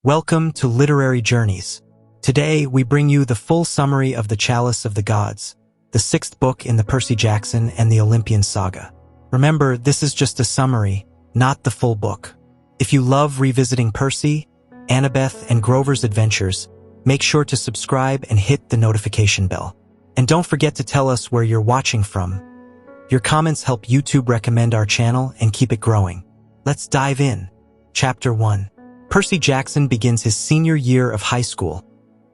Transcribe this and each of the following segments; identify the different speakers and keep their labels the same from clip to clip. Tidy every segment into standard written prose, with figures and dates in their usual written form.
Speaker 1: Welcome to Literary Journeys. Today, we bring you the full summary of the Chalice of the Gods, the sixth book in the Percy Jackson and the Olympian saga. Remember, this is just a summary, not the full book. If you love revisiting Percy, Annabeth, and Grover's adventures, make sure to subscribe and hit the notification bell. And don't forget to tell us where you're watching from. Your comments help YouTube recommend our channel and keep it growing. Let's dive in. Chapter 1. Percy Jackson begins his senior year of high school,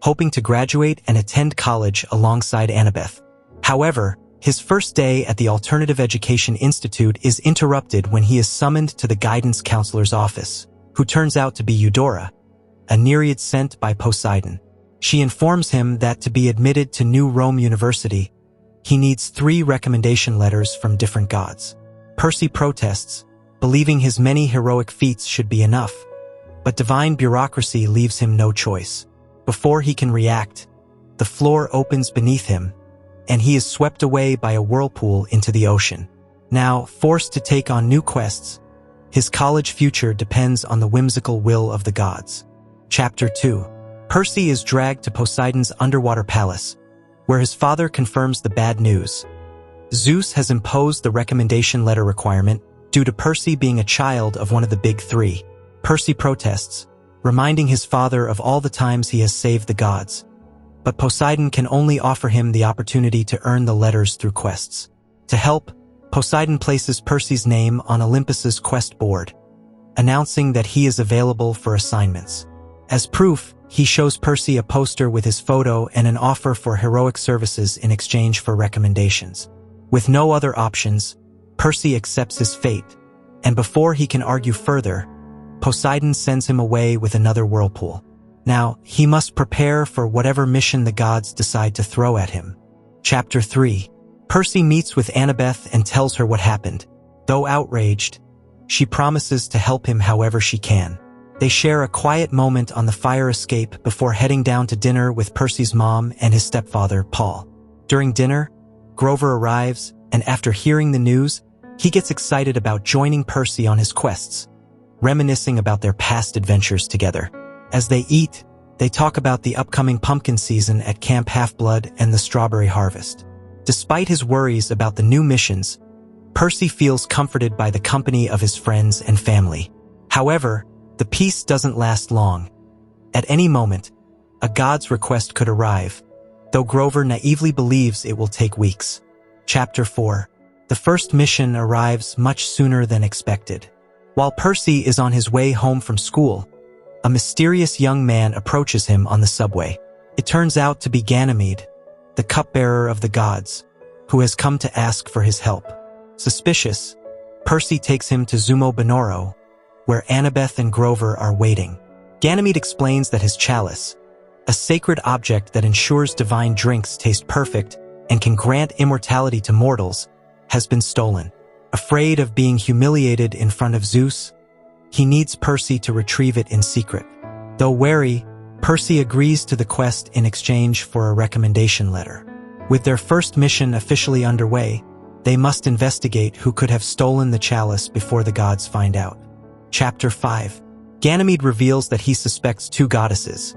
Speaker 1: hoping to graduate and attend college alongside Annabeth. However, his first day at the Alternative Education Institute is interrupted when he is summoned to the guidance counselor's office, who turns out to be Eudora, a nereid sent by Poseidon. She informs him that to be admitted to New Rome University, he needs 3 recommendation letters from different gods. Percy protests, believing his many heroic feats should be enough, but divine bureaucracy leaves him no choice. Before he can react, the floor opens beneath him, and he is swept away by a whirlpool into the ocean. Now, forced to take on new quests, his college future depends on the whimsical will of the gods. Chapter 2. Percy is dragged to Poseidon's underwater palace, where his father confirms the bad news. Zeus has imposed the recommendation letter requirement due to Percy being a child of one of the big 3. Percy protests, reminding his father of all the times he has saved the gods. But Poseidon can only offer him the opportunity to earn the letters through quests. To help, Poseidon places Percy's name on Olympus's quest board, announcing that he is available for assignments. As proof, he shows Percy a poster with his photo and an offer for heroic services in exchange for recommendations. With no other options, Percy accepts his fate, and before he can argue further, Poseidon sends him away with another whirlpool. Now, he must prepare for whatever mission the gods decide to throw at him. Chapter 3. Percy meets with Annabeth and tells her what happened. Though outraged, she promises to help him however she can. They share a quiet moment on the fire escape before heading down to dinner with Percy's mom and his stepfather, Paul. During dinner, Grover arrives, and after hearing the news, he gets excited about joining Percy on his quests, reminiscing about their past adventures together. As they eat, they talk about the upcoming pumpkin season at Camp Half-Blood and the strawberry harvest. Despite his worries about the new missions, Percy feels comforted by the company of his friends and family. However, the peace doesn't last long. At any moment, a god's request could arrive, though Grover naively believes it will take weeks. Chapter 4. The first mission arrives much sooner than expected. While Percy is on his way home from school, a mysterious young man approaches him on the subway. It turns out to be Ganymede, the cupbearer of the gods, who has come to ask for his help. Suspicious, Percy takes him to Zumo Bonoro, where Annabeth and Grover are waiting. Ganymede explains that his chalice, a sacred object that ensures divine drinks taste perfect and can grant immortality to mortals, has been stolen. Afraid of being humiliated in front of Zeus, he needs Percy to retrieve it in secret. Though wary, Percy agrees to the quest in exchange for a recommendation letter. With their first mission officially underway, they must investigate who could have stolen the chalice before the gods find out. Chapter 5. Ganymede reveals that he suspects 2 goddesses: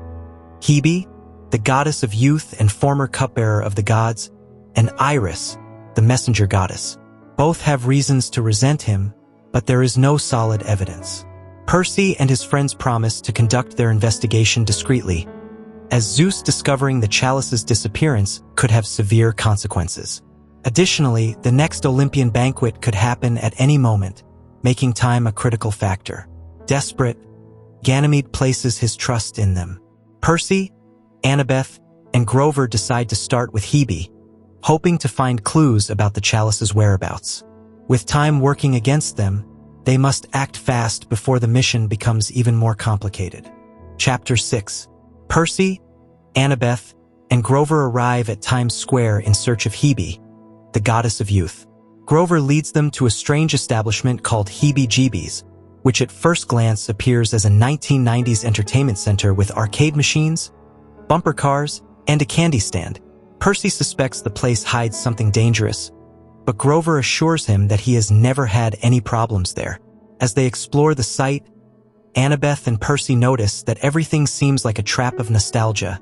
Speaker 1: Hebe, the goddess of youth and former cupbearer of the gods, and Iris, the messenger goddess. Both have reasons to resent him, but there is no solid evidence. Percy and his friends promise to conduct their investigation discreetly, as Zeus discovering the chalice's disappearance could have severe consequences. Additionally, the next Olympian banquet could happen at any moment, making time a critical factor. Desperate, Ganymede places his trust in them. Percy, Annabeth, and Grover decide to start with Hebe, hoping to find clues about the chalice's whereabouts. With time working against them, they must act fast before the mission becomes even more complicated. Chapter 6. Percy, Annabeth, and Grover arrive at Times Square in search of Hebe, the goddess of youth. Grover leads them to a strange establishment called Heebie-Jeebies, which at first glance appears as a 1990s entertainment center with arcade machines, bumper cars, and a candy stand. Percy suspects the place hides something dangerous, but Grover assures him that he has never had any problems there. As they explore the site, Annabeth and Percy notice that everything seems like a trap of nostalgia,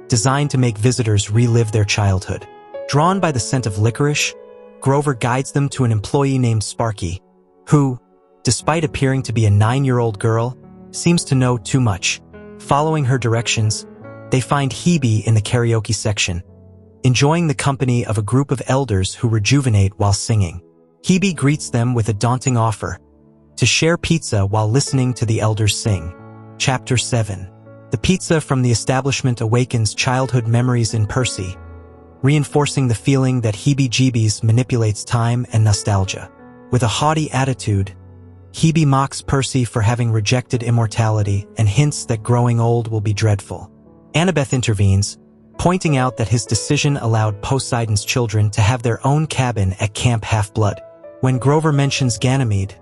Speaker 1: designed to make visitors relive their childhood. Drawn by the scent of licorice, Grover guides them to an employee named Sparky, who, despite appearing to be a 9-year-old girl, seems to know too much. Following her directions, they find Hebe in the karaoke section, enjoying the company of a group of elders who rejuvenate while singing. Hebe greets them with a daunting offer to share pizza while listening to the elders sing. Chapter 7. The pizza from the establishment awakens childhood memories in Percy, reinforcing the feeling that heebie-jeebies manipulates time and nostalgia. With a haughty attitude, Hebe mocks Percy for having rejected immortality and hints that growing old will be dreadful. Annabeth intervenes, pointing out that his decision allowed Poseidon's children to have their own cabin at Camp Half-Blood. When Grover mentions Ganymede,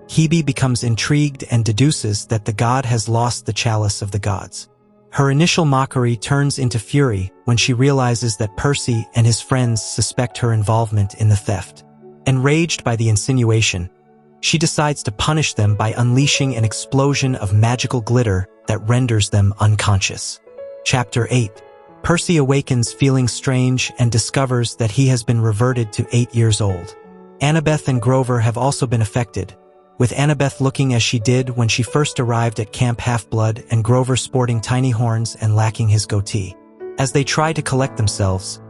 Speaker 1: Hebe becomes intrigued and deduces that the god has lost the Chalice of the gods. Her initial mockery turns into fury when she realizes that Percy and his friends suspect her involvement in the theft. Enraged by the insinuation, she decides to punish them by unleashing an explosion of magical glitter that renders them unconscious. Chapter 8. Percy awakens feeling strange and discovers that he has been reverted to 8 years old. Annabeth and Grover have also been affected, with Annabeth looking as she did when she first arrived at Camp Half-Blood and Grover sporting tiny horns and lacking his goatee. As they try to collect themselves,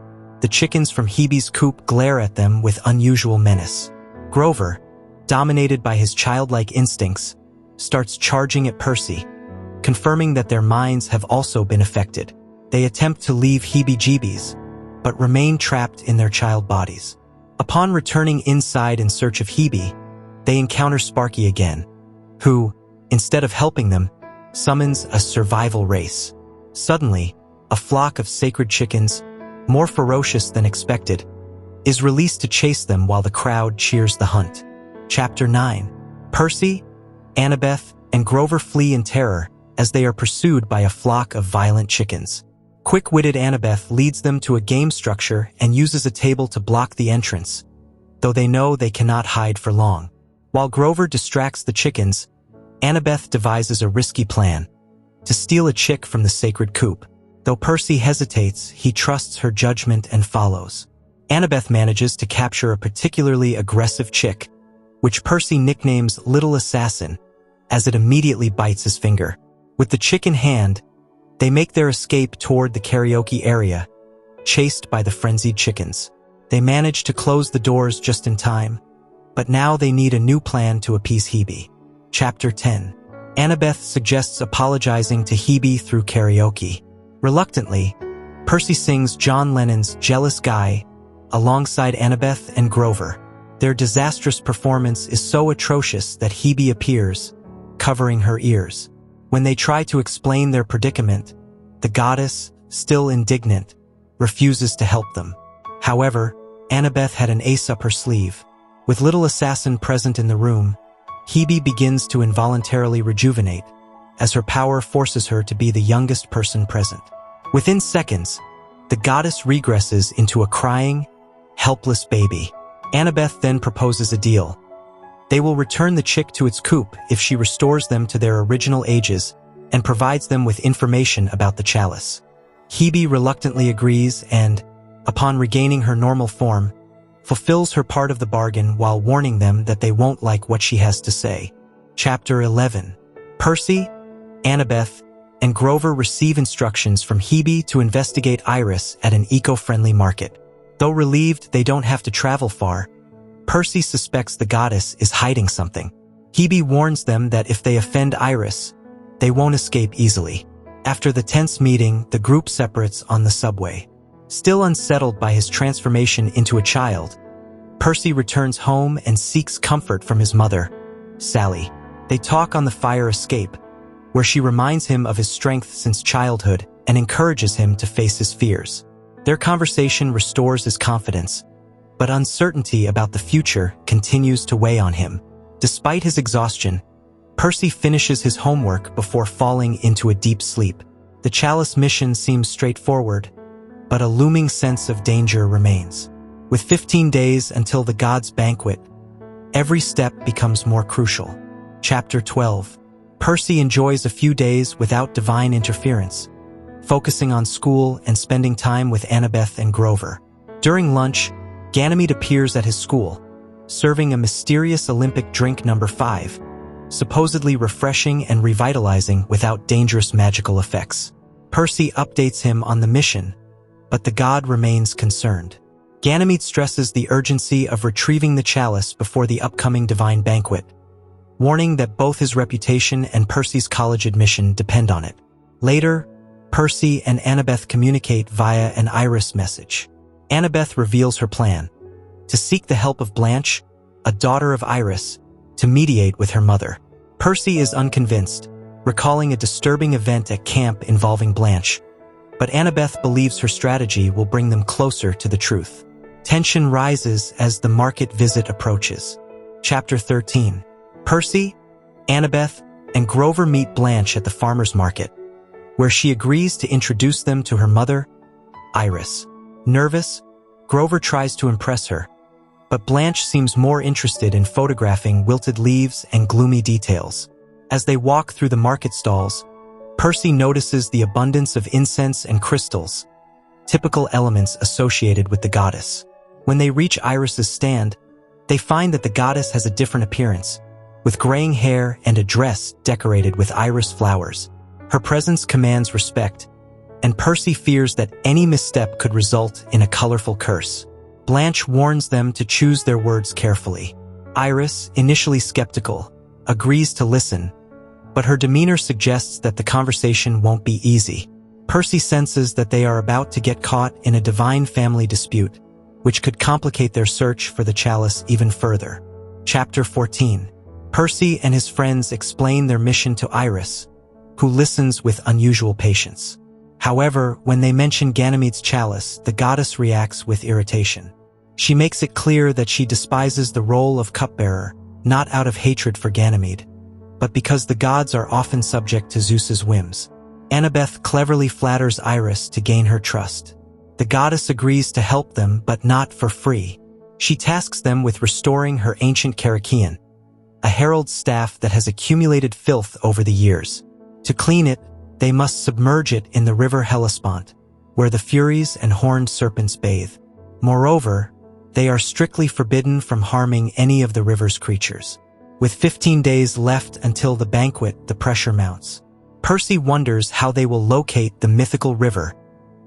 Speaker 1: the chickens from Hebe's coop glare at them with unusual menace. Grover, dominated by his childlike instincts, starts charging at Percy, confirming that their minds have also been affected. They attempt to leave heebie-jeebies, but remain trapped in their child bodies. Upon returning inside in search of Hebe, they encounter Sparky again, who, instead of helping them, summons a survival race. Suddenly, a flock of sacred chickens, more ferocious than expected, is released to chase them while the crowd cheers the hunt. Chapter 9. Percy, Annabeth, and Grover flee in terror as they are pursued by a flock of violent chickens. Quick-witted Annabeth leads them to a game structure and uses a table to block the entrance, though they know they cannot hide for long. While Grover distracts the chickens, Annabeth devises a risky plan to steal a chick from the sacred coop. Though Percy hesitates, he trusts her judgment and follows. Annabeth manages to capture a particularly aggressive chick, which Percy nicknames Little Assassin, as it immediately bites his finger. With the chick in hand, they make their escape toward the karaoke area, chased by the frenzied chickens. They manage to close the doors just in time, but now they need a new plan to appease Hebe. Chapter 10. Annabeth suggests apologizing to Hebe through karaoke. Reluctantly, Percy sings John Lennon's Jealous Guy alongside Annabeth and Grover. Their disastrous performance is so atrocious that Hebe appears, covering her ears. When they try to explain their predicament, the goddess, still indignant, refuses to help them. However, Annabeth had an ace up her sleeve. With Little Assassin present in the room, Hebe begins to involuntarily rejuvenate, as her power forces her to be the youngest person present. Within seconds, the goddess regresses into a crying, helpless baby. Annabeth then proposes a deal. They will return the chick to its coop if she restores them to their original ages and provides them with information about the chalice. Hebe reluctantly agrees and, upon regaining her normal form, fulfills her part of the bargain while warning them that they won't like what she has to say. Chapter 11. Percy, Annabeth, and Grover receive instructions from Hebe to investigate Iris at an eco-friendly market. Though relieved they don't have to travel far, Percy suspects the goddess is hiding something. Hebe warns them that if they offend Iris, they won't escape easily. After the tense meeting, the group separates on the subway. Still unsettled by his transformation into a child, Percy returns home and seeks comfort from his mother, Sally. They talk on the fire escape, where she reminds him of his strength since childhood and encourages him to face his fears. Their conversation restores his confidence, but uncertainty about the future continues to weigh on him. Despite his exhaustion, Percy finishes his homework before falling into a deep sleep. The Chalice mission seems straightforward, but a looming sense of danger remains. With 15 days until the gods' banquet, every step becomes more crucial. Chapter 12. Percy enjoys a few days without divine interference, focusing on school and spending time with Annabeth and Grover. During lunch, Ganymede appears at his school, serving a mysterious Olympic drink number 5, supposedly refreshing and revitalizing without dangerous magical effects. Percy updates him on the mission, but the god remains concerned. Ganymede stresses the urgency of retrieving the chalice before the upcoming divine banquet, warning that both his reputation and Percy's college admission depend on it. Later, Percy and Annabeth communicate via an iris message. Annabeth reveals her plan: to seek the help of Blanche, a daughter of Iris, to mediate with her mother. Percy is unconvinced, recalling a disturbing event at camp involving Blanche, but Annabeth believes her strategy will bring them closer to the truth. Tension rises as the market visit approaches. Chapter 13. Percy, Annabeth, and Grover meet Blanche at the farmer's market, where she agrees to introduce them to her mother, Iris. Nervous, Grover tries to impress her, but Blanche seems more interested in photographing wilted leaves and gloomy details. As they walk through the market stalls, Percy notices the abundance of incense and crystals, typical elements associated with the goddess. When they reach Iris's stand, they find that the goddess has a different appearance, with graying hair and a dress decorated with iris flowers. Her presence commands respect, and Percy fears that any misstep could result in a colorful curse. Blanche warns them to choose their words carefully. Iris, initially skeptical, agrees to listen, but her demeanor suggests that the conversation won't be easy. Percy senses that they are about to get caught in a divine family dispute, which could complicate their search for the chalice even further. Chapter 14. Percy and his friends explain their mission to Iris, who listens with unusual patience. However, when they mention Ganymede's chalice, the goddess reacts with irritation. She makes it clear that she despises the role of cupbearer, not out of hatred for Ganymede, but because the gods are often subject to Zeus's whims. Annabeth cleverly flatters Iris to gain her trust. The goddess agrees to help them, but not for free. She tasks them with restoring her ancient Karakian, a herald's staff that has accumulated filth over the years. To clean it, they must submerge it in the river Hellespont, where the Furies and horned serpents bathe. Moreover, they are strictly forbidden from harming any of the river's creatures. With 15 days left until the banquet, the pressure mounts. Percy wonders how they will locate the mythical river,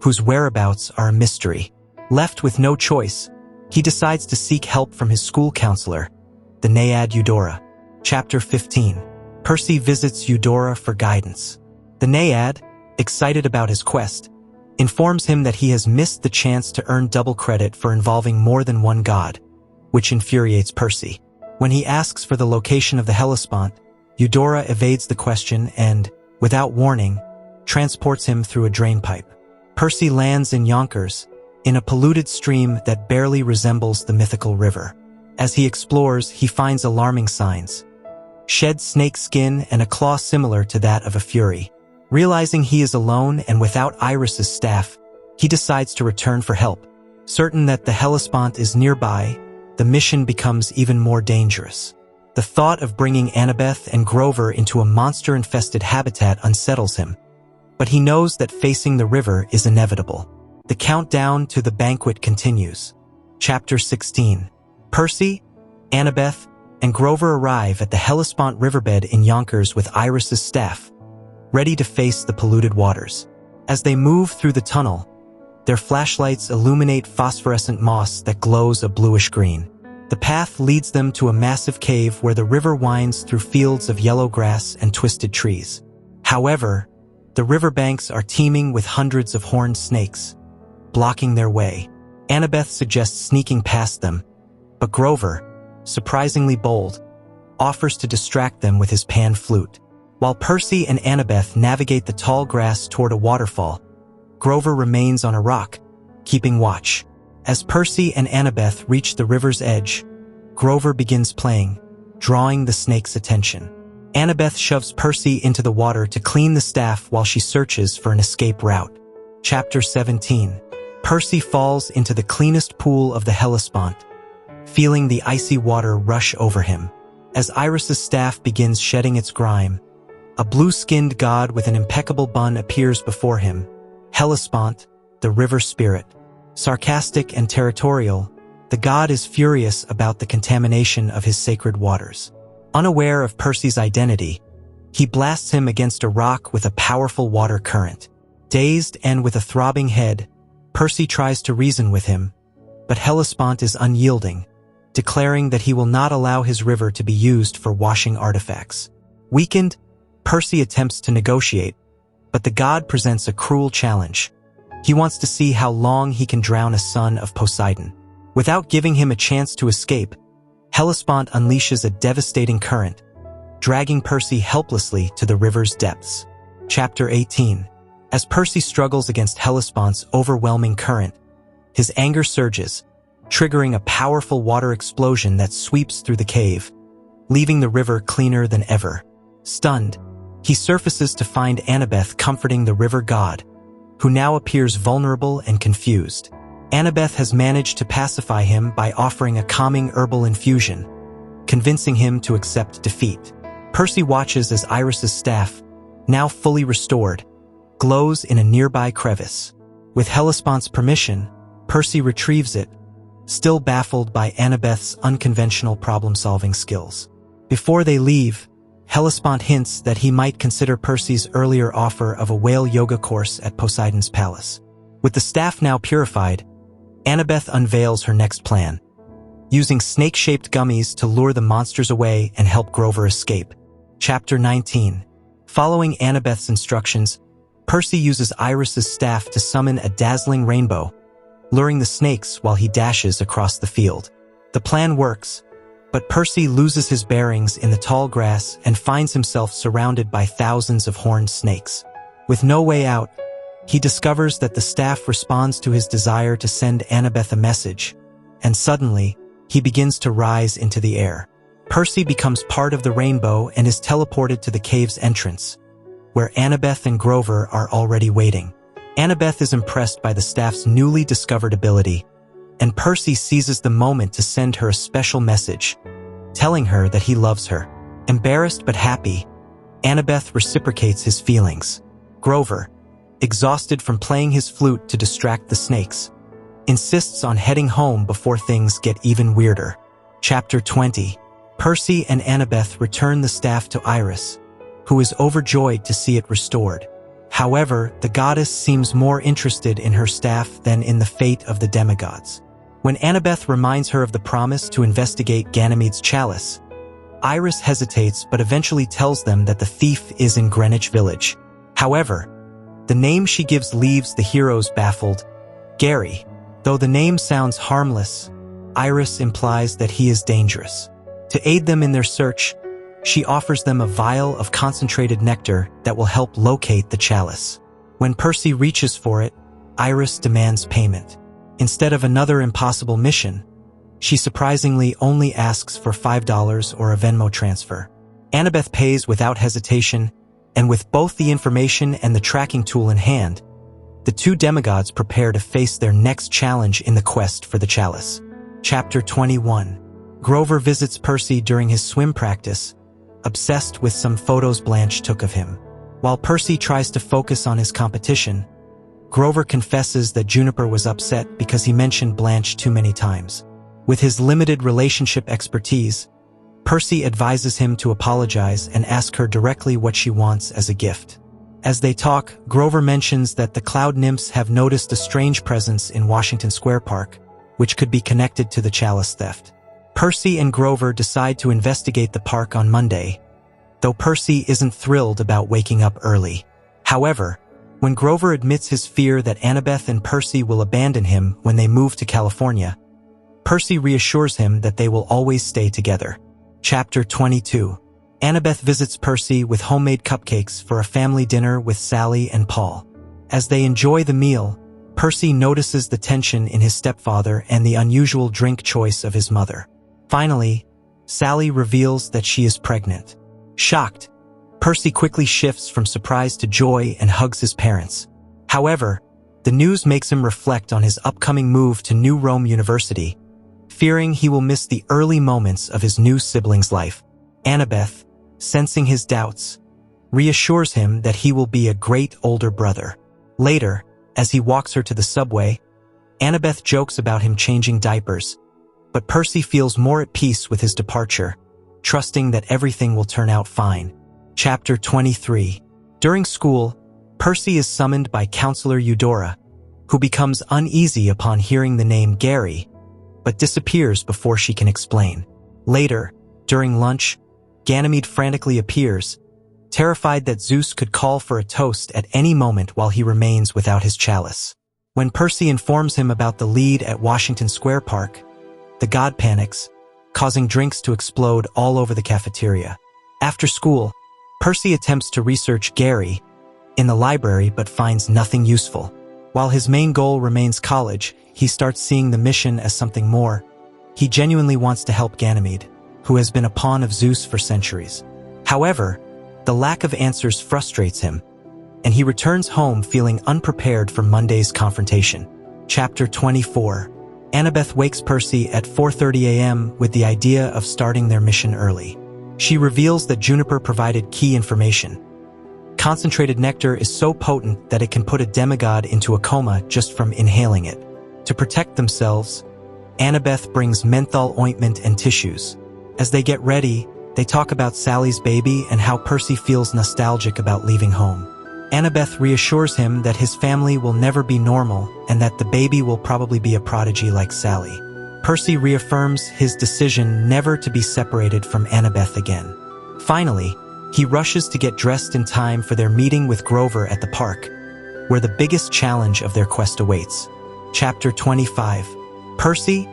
Speaker 1: whose whereabouts are a mystery. Left with no choice, he decides to seek help from his school counselor, the Naiad Eudora. Chapter 15. Percy visits Eudora for guidance. The Naiad, excited about his quest, informs him that he has missed the chance to earn double credit for involving more than one god, which infuriates Percy. When he asks for the location of the Hellespont, Eudora evades the question and, without warning, transports him through a drainpipe. Percy lands in Yonkers, in a polluted stream that barely resembles the mythical river. As he explores, he finds alarming signs: shed snake skin and a claw similar to that of a fury. Realizing he is alone and without Iris's staff, he decides to return for help. Certain that the Hellespont is nearby, the mission becomes even more dangerous. The thought of bringing Annabeth and Grover into a monster-infested habitat unsettles him, but he knows that facing the river is inevitable. The countdown to the banquet continues. Chapter 16. Percy, Annabeth, and Grover arrive at the Hellespont riverbed in Yonkers with Iris's staff, ready to face the polluted waters. As they move through the tunnel, their flashlights illuminate phosphorescent moss that glows a bluish green. The path leads them to a massive cave where the river winds through fields of yellow grass and twisted trees. However, the riverbanks are teeming with hundreds of horned snakes, blocking their way. Annabeth suggests sneaking past them, but Grover, surprisingly bold, offers to distract them with his pan flute. While Percy and Annabeth navigate the tall grass toward a waterfall, Grover remains on a rock, keeping watch. As Percy and Annabeth reach the river's edge, Grover begins playing, drawing the snake's attention. Annabeth shoves Percy into the water to clean the staff while she searches for an escape route. Chapter 17. Percy falls into the cleanest pool of the Hellespont, feeling the icy water rush over him. As Iris's staff begins shedding its grime, A blue-skinned god with an impeccable bun appears before him, Hellespont, the river spirit. Sarcastic and territorial, the god is furious about the contamination of his sacred waters. Unaware of Percy's identity, he blasts him against a rock with a powerful water current. Dazed and with a throbbing head, Percy tries to reason with him, but Hellespont is unyielding, declaring that he will not allow his river to be used for washing artifacts. Weakened, Percy attempts to negotiate, but the god presents a cruel challenge. He wants to see how long he can drown a son of Poseidon. Without giving him a chance to escape, Hellespont unleashes a devastating current, dragging Percy helplessly to the river's depths. Chapter 18. As Percy struggles against Hellespont's overwhelming current, his anger surges, triggering a powerful water explosion that sweeps through the cave, leaving the river cleaner than ever. Stunned, he surfaces to find Annabeth comforting the river god, who now appears vulnerable and confused. Annabeth has managed to pacify him by offering a calming herbal infusion, convincing him to accept defeat. Percy watches as Iris's staff, now fully restored, glows in a nearby crevice. With Hellespont's permission, Percy retrieves it, still baffled by Annabeth's unconventional problem-solving skills. Before they leave, Hellespont hints that he might consider Percy's earlier offer of a whale yoga course at Poseidon's palace. With the staff now purified, Annabeth unveils her next plan, using snake-shaped gummies to lure the monsters away and help Grover escape. Chapter 19. Following Annabeth's instructions, Percy uses Iris's staff to summon a dazzling rainbow, luring the snakes while he dashes across the field. The plan works, but Percy loses his bearings in the tall grass and finds himself surrounded by thousands of horned snakes. With no way out, he discovers that the staff responds to his desire to send Annabeth a message, and suddenly, he begins to rise into the air. Percy becomes part of the rainbow and is teleported to the cave's entrance, where Annabeth and Grover are already waiting. Annabeth is impressed by the staff's newly discovered ability, and Percy seizes the moment to send her a special message, telling her that he loves her. Embarrassed but happy, Annabeth reciprocates his feelings. Grover, exhausted from playing his flute to distract the snakes, insists on heading home before things get even weirder. Chapter 20. Percy and Annabeth return the staff to Iris, who is overjoyed to see it restored. However, the goddess seems more interested in her staff than in the fate of the demigods. When Annabeth reminds her of the promise to investigate Ganymede's chalice, Iris hesitates but eventually tells them that the thief is in Greenwich Village. However, the name she gives leaves the heroes baffled. Gary. Though the name sounds harmless, Iris implies that he is dangerous. To aid them in their search, she offers them a vial of concentrated nectar that will help locate the chalice. When Percy reaches for it, Iris demands payment. Instead of another impossible mission, she surprisingly only asks for $5 or a Venmo transfer. Annabeth pays without hesitation, and with both the information and the tracking tool in hand, the two demigods prepare to face their next challenge in the quest for the chalice. Chapter 21. Grover visits Percy during his swim practice, obsessed with some photos Blanche took of him. While Percy tries to focus on his competition, Grover confesses that Juniper was upset because he mentioned Blanche too many times. With his limited relationship expertise, Percy advises him to apologize and ask her directly what she wants as a gift. As they talk, Grover mentions that the cloud nymphs have noticed a strange presence in Washington Square Park, which could be connected to the chalice theft. Percy and Grover decide to investigate the park on Monday, though Percy isn't thrilled about waking up early. However, when Grover admits his fear that Annabeth and Percy will abandon him when they move to California, Percy reassures him that they will always stay together. Chapter 22. Annabeth visits Percy with homemade cupcakes for a family dinner with Sally and Paul. As they enjoy the meal, Percy notices the tension in his stepfather and the unusual drink choice of his mother. Finally, Sally reveals that she is pregnant. Shocked, Percy quickly shifts from surprise to joy and hugs his parents. However, the news makes him reflect on his upcoming move to New Rome University, fearing he will miss the early moments of his new sibling's life. Annabeth, sensing his doubts, reassures him that he will be a great older brother. Later, as he walks her to the subway, Annabeth jokes about him changing diapers, but Percy feels more at peace with his departure, trusting that everything will turn out fine. Chapter 23. During school, Percy is summoned by Counselor Eudora, who becomes uneasy upon hearing the name Gary, but disappears before she can explain. Later, during lunch, Ganymede frantically appears, terrified that Zeus could call for a toast at any moment while he remains without his chalice. When Percy informs him about the lead at Washington Square Park, the god panics, causing drinks to explode all over the cafeteria. After school, Percy attempts to research Gary in the library but finds nothing useful. While his main goal remains college, he starts seeing the mission as something more. He genuinely wants to help Ganymede, who has been a pawn of Zeus for centuries. However, the lack of answers frustrates him, and he returns home feeling unprepared for Monday's confrontation. Chapter 24. Annabeth wakes Percy at 4:30 a.m. with the idea of starting their mission early. She reveals that Juniper provided key information. Concentrated nectar is so potent that it can put a demigod into a coma just from inhaling it. To protect themselves, Annabeth brings menthol ointment and tissues. As they get ready, they talk about Sally's baby and how Percy feels nostalgic about leaving home. Annabeth reassures him that his family will never be normal and that the baby will probably be a prodigy like Sally. Percy reaffirms his decision never to be separated from Annabeth again. Finally, he rushes to get dressed in time for their meeting with Grover at the park, where the biggest challenge of their quest awaits. Chapter 25. Percy,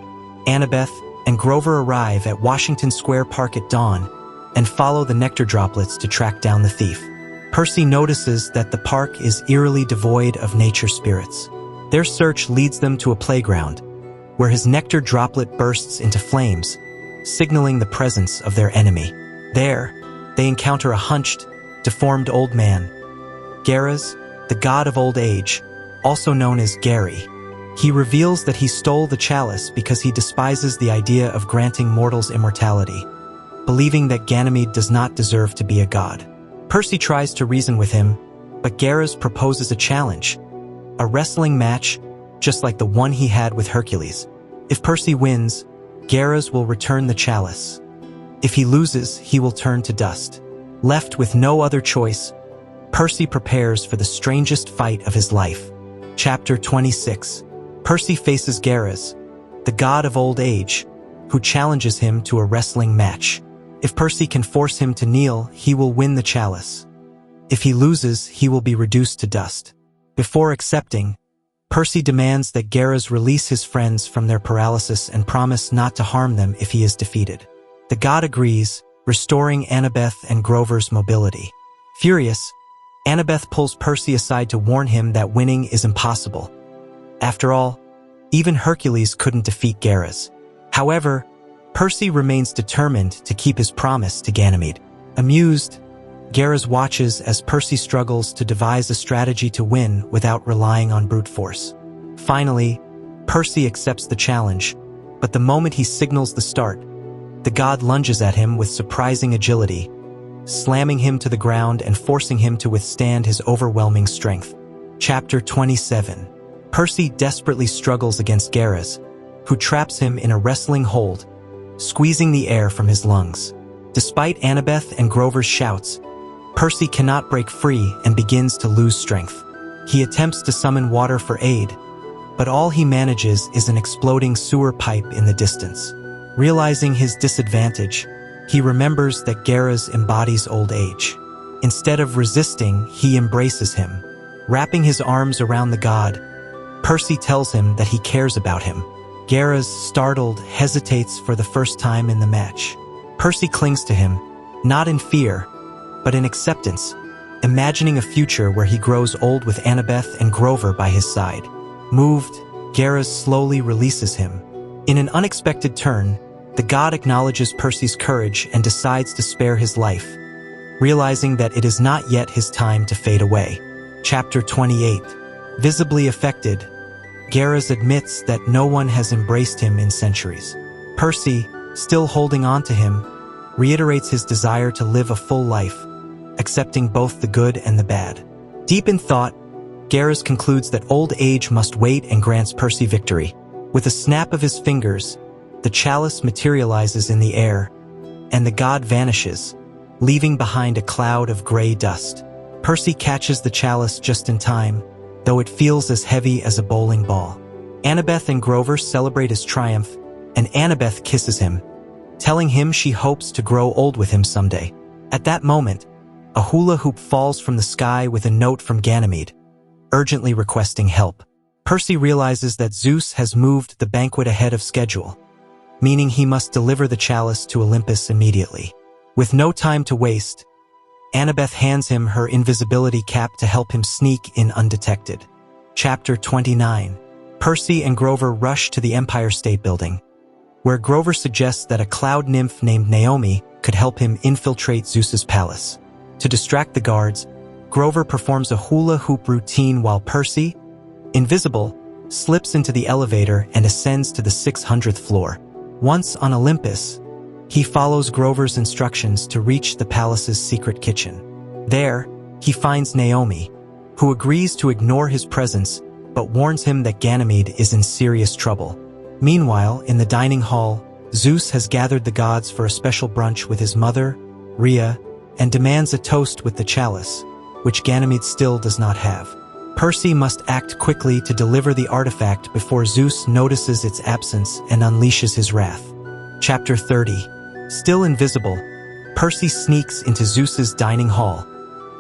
Speaker 1: Annabeth, and Grover arrive at Washington Square Park at dawn and follow the nectar droplets to track down the thief. Percy notices that the park is eerily devoid of nature spirits. Their search leads them to a playground, where his nectar droplet bursts into flames, signaling the presence of their enemy. There, they encounter a hunched, deformed old man, Garaz, the god of old age, also known as Gary. He reveals that he stole the chalice because he despises the idea of granting mortals immortality, believing that Ganymede does not deserve to be a god. Percy tries to reason with him, but Garaz proposes a challenge, a wrestling match just like the one he had with Hercules. If Percy wins, Garaz will return the chalice. If he loses, he will turn to dust. Left with no other choice, Percy prepares for the strangest fight of his life. Chapter 26. Percy faces Garaz, the god of old age, who challenges him to a wrestling match. If Percy can force him to kneel, he will win the chalice. If he loses, he will be reduced to dust. Before accepting, Percy demands that Garaz release his friends from their paralysis and promise not to harm them if he is defeated. The god agrees, restoring Annabeth and Grover's mobility. Furious, Annabeth pulls Percy aside to warn him that winning is impossible. After all, even Hercules couldn't defeat Garaz. However, Percy remains determined to keep his promise to Ganymede. Amused, Garaz watches as Percy struggles to devise a strategy to win without relying on brute force. Finally, Percy accepts the challenge, but the moment he signals the start, the god lunges at him with surprising agility, slamming him to the ground and forcing him to withstand his overwhelming strength. Chapter 27. Percy desperately struggles against Garaz, who traps him in a wrestling hold, squeezing the air from his lungs. Despite Annabeth and Grover's shouts, Percy cannot break free and begins to lose strength. He attempts to summon water for aid, but all he manages is an exploding sewer pipe in the distance. Realizing his disadvantage, he remembers that Garaz embodies old age. Instead of resisting, he embraces him. Wrapping his arms around the god, Percy tells him that he cares about him. Garaz, startled, hesitates for the first time in the match. Percy clings to him, not in fear, but in acceptance, imagining a future where he grows old with Annabeth and Grover by his side. Moved, Garaz slowly releases him. In an unexpected turn, the god acknowledges Percy's courage and decides to spare his life, realizing that it is not yet his time to fade away. Chapter 28. Visibly affected, Garaz admits that no one has embraced him in centuries. Percy, still holding on to him, reiterates his desire to live a full life, accepting both the good and the bad. Deep in thought, Garrus concludes that old age must wait and grants Percy victory. With a snap of his fingers, the chalice materializes in the air, and the god vanishes, leaving behind a cloud of gray dust. Percy catches the chalice just in time, though it feels as heavy as a bowling ball. Annabeth and Grover celebrate his triumph, and Annabeth kisses him, telling him she hopes to grow old with him someday. At that moment, a hula hoop falls from the sky with a note from Ganymede, urgently requesting help. Percy realizes that Zeus has moved the banquet ahead of schedule, meaning he must deliver the chalice to Olympus immediately. With no time to waste, Annabeth hands him her invisibility cap to help him sneak in undetected. Chapter 29. Percy and Grover rush to the Empire State Building, where Grover suggests that a cloud nymph named Naomi could help him infiltrate Zeus's palace. To distract the guards, Grover performs a hula hoop routine while Percy, invisible, slips into the elevator and ascends to the 600th floor. Once on Olympus, he follows Grover's instructions to reach the palace's secret kitchen. There, he finds Naomi, who agrees to ignore his presence but warns him that Ganymede is in serious trouble. Meanwhile, in the dining hall, Zeus has gathered the gods for a special brunch with his mother, Rhea, and demands a toast with the chalice, which Ganymede still does not have. Percy must act quickly to deliver the artifact before Zeus notices its absence and unleashes his wrath. Chapter 30. Still invisible, Percy sneaks into Zeus's dining hall,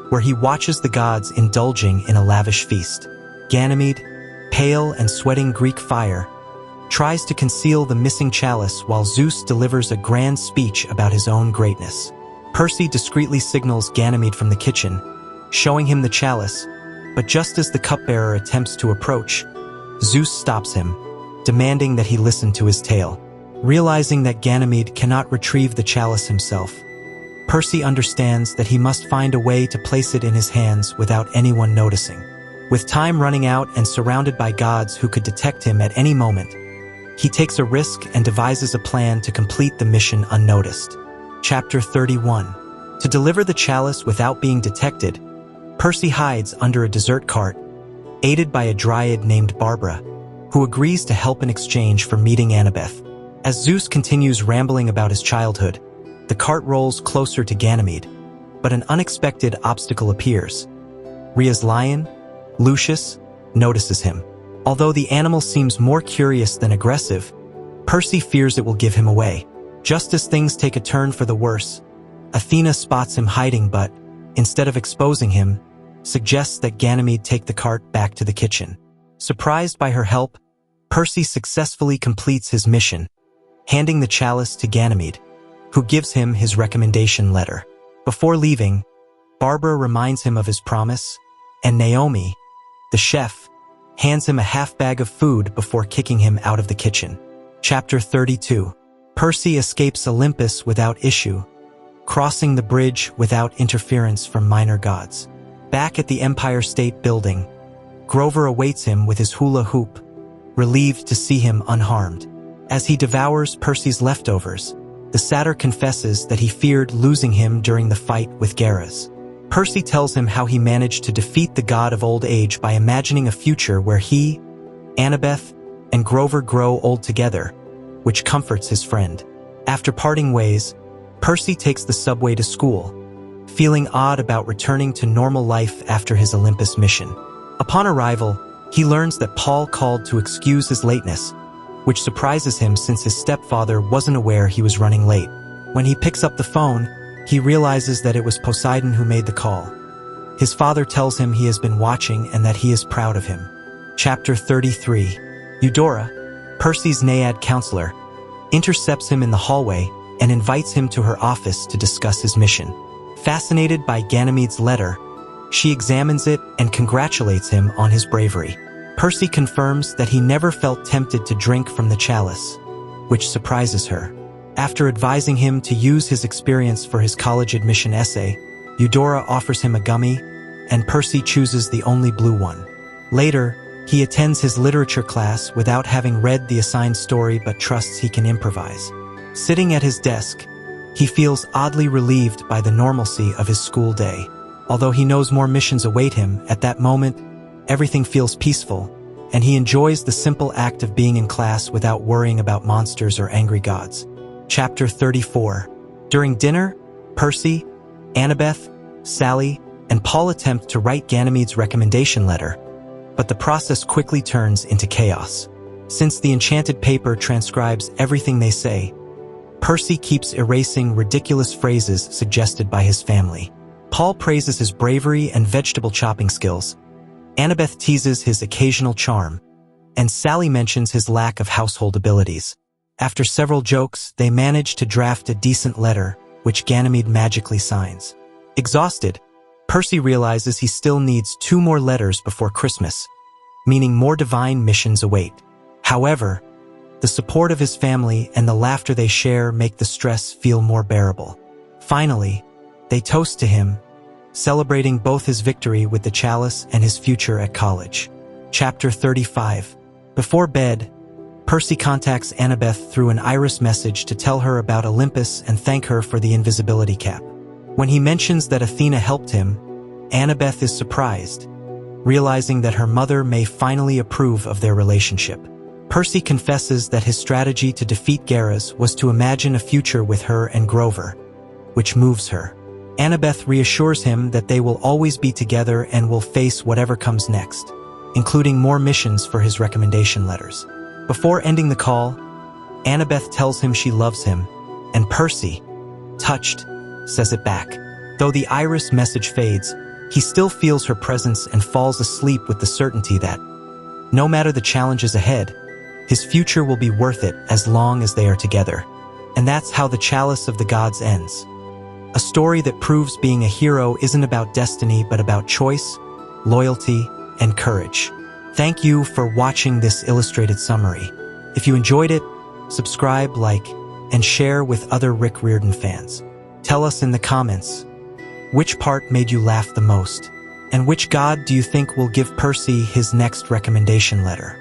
Speaker 1: where he watches the gods indulging in a lavish feast. Ganymede, pale and sweating Greek fire, tries to conceal the missing chalice while Zeus delivers a grand speech about his own greatness. Percy discreetly signals Ganymede from the kitchen, showing him the chalice, but just as the cupbearer attempts to approach, Zeus stops him, demanding that he listen to his tale. Realizing that Ganymede cannot retrieve the chalice himself, Percy understands that he must find a way to place it in his hands without anyone noticing. With time running out and surrounded by gods who could detect him at any moment, he takes a risk and devises a plan to complete the mission unnoticed. Chapter 31. To deliver the chalice without being detected, Percy hides under a dessert cart, aided by a dryad named Barbara, who agrees to help in exchange for meeting Annabeth. As Zeus continues rambling about his childhood, the cart rolls closer to Ganymede, but an unexpected obstacle appears. Rhea's lion, Lucius, notices him. Although the animal seems more curious than aggressive, Percy fears it will give him away. Just as things take a turn for the worse, Athena spots him hiding but, instead of exposing him, suggests that Ganymede take the cart back to the kitchen. Surprised by her help, Percy successfully completes his mission, handing the chalice to Ganymede, who gives him his recommendation letter. Before leaving, Barbara reminds him of his promise, and Naomi, the chef, hands him a half bag of food before kicking him out of the kitchen. Chapter 32. Percy escapes Olympus without issue, crossing the bridge without interference from minor gods. Back at the Empire State Building, Grover awaits him with his hula hoop, relieved to see him unharmed. As he devours Percy's leftovers, the satyr confesses that he feared losing him during the fight with Garrus. Percy tells him how he managed to defeat the god of old age by imagining a future where he, Annabeth, and Grover grow old together, which comforts his friend. After parting ways, Percy takes the subway to school, feeling odd about returning to normal life after his Olympus mission. Upon arrival, he learns that Paul called to excuse his lateness, which surprises him since his stepfather wasn't aware he was running late. When he picks up the phone, he realizes that it was Poseidon who made the call. His father tells him he has been watching and that he is proud of him. Chapter 33. Eudora, Percy's Naiad counselor, intercepts him in the hallway and invites him to her office to discuss his mission. Fascinated by Ganymede's letter, she examines it and congratulates him on his bravery. Percy confirms that he never felt tempted to drink from the chalice, which surprises her. After advising him to use his experience for his college admission essay, Eudora offers him a gummy, and Percy chooses the only blue one. Later, he attends his literature class without having read the assigned story but trusts he can improvise. Sitting at his desk, He feels oddly relieved by the normalcy of his school day. Although he knows more missions await him, at that moment, everything feels peaceful, and he enjoys the simple act of being in class without worrying about monsters or angry gods. Chapter 34. During dinner, Percy, Annabeth, Sally, and Paul attempt to write Ganymede's recommendation letter, but the process quickly turns into chaos. Since the enchanted paper transcribes everything they say, Percy keeps erasing ridiculous phrases suggested by his family. Paul praises his bravery and vegetable chopping skills. Annabeth teases his occasional charm, and Sally mentions his lack of household abilities. After several jokes, they manage to draft a decent letter, which Ganymede magically signs. Exhausted, Percy realizes he still needs 2 more letters before Christmas, meaning more divine missions await. However, the support of his family and the laughter they share make the stress feel more bearable. Finally, they toast to him, celebrating both his victory with the Chalice and his future at college. Chapter 35. Before bed, Percy contacts Annabeth through an iris message to tell her about Olympus and thank her for the invisibility cap. When he mentions that Athena helped him, Annabeth is surprised, realizing that her mother may finally approve of their relationship. Percy confesses that his strategy to defeat Garas was to imagine a future with her and Grover, which moves her. Annabeth reassures him that they will always be together and will face whatever comes next, including more missions for his recommendation letters. Before ending the call, Annabeth tells him she loves him, and Percy, touched, says it back. Though the iris message fades, he still feels her presence and falls asleep with the certainty that, no matter the challenges ahead, his future will be worth it as long as they are together. And that's how the Chalice of the Gods ends. A story that proves being a hero isn't about destiny but about choice, loyalty, and courage. Thank you for watching this illustrated summary. If you enjoyed it, subscribe, like, and share with other Rick Riordan fans. Tell us in the comments, which part made you laugh the most? And which god do you think will give Percy his next recommendation letter?